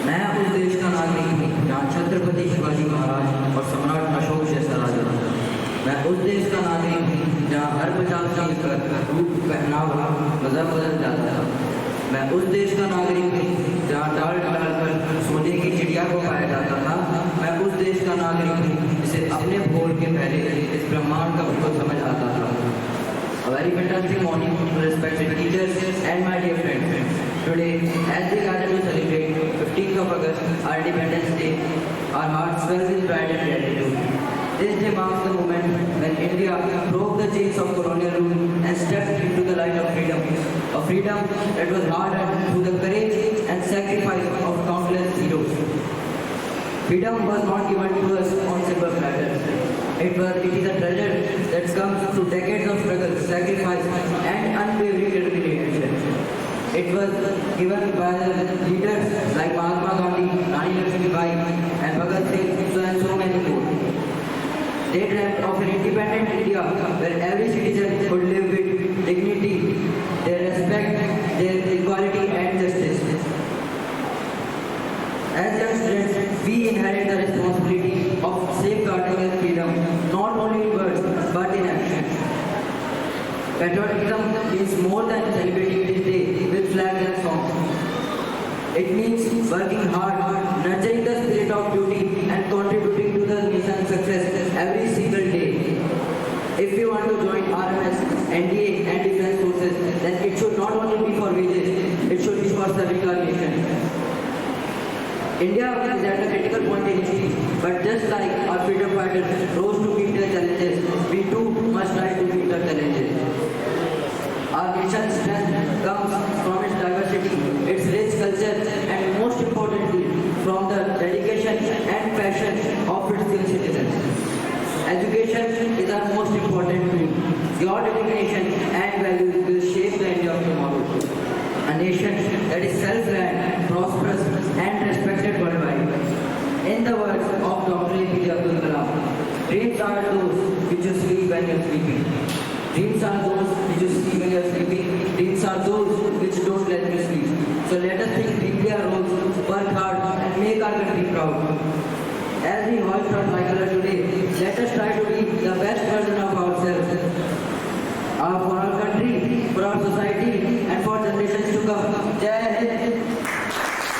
मैं उस देश का नागरिक हूँ जहाँ छत्रपति शिवाजी महाराज और सम्राट अशोक जैसा राजा था। मैं उस देश का नागरिक हूँ जहाँ हर 50 साल पर रूप पहनावा मजहब बदल जाता था। मैं उस देश का नागरिक हूँ जहाँ डाल डाल पर सोने की चिड़िया को पाया जाता था। मैं उस देश का नागरिक हूँ जिसे अपने भोर के पहले इस ब्रह्मांड का भूत समझ आता था। A very fantastic morning, respected teachers and my dear friends. Today, as we gather to celebrate 15th of August, our Independence Day, our hearts swell with pride and gratitude. This day marks the moment when India broke the chains of colonial rule and stepped into the light of freedom. A freedom that was hard earned through the courage and sacrifice of countless heroes. Freedom was not given to us on silver platters. It is a treasure that comes through decades of struggle, sacrifice, and unwavering determination. It was given by the leaders like Mahatma Gandhi, Rani Lakshmibai, and Bhagat Singh, and so many more. They dreamt of an independent India where every citizen could live with dignity, their respect, their equality, and justice. As young students, we inherit the responsibility of safeguarding our freedom, not only in words, but in action. Patriotism means more than celebrating this day with flags and songs. It means working hard, nurturing the spirit of duty, and contributing to the nation's success every single day. If you want to join RMS, NDA, and defense forces, then it should not only be for wages, it should be for serving our nation. India is at a critical point in history, but just like our freedom fighters rose to meet their challenges, we too must try to meet the challenges. Our nation's strength comes from its diversity, its rich culture, and most importantly, from the dedication and passion of its citizens. Education is our most important tool. Your dedication and values will shape the India of tomorrow. A nation that is self-reliant, prosperous, and respected worldwide. In the words of Dr. APJ Abdul Kalam, dreams are those which you sleep when you are sleeping. Dreams are those which you see when you are sleeping. Dreams are those which don't let you sleep. So let us think deeply our roles, work hard, and make our country proud. As we hoist our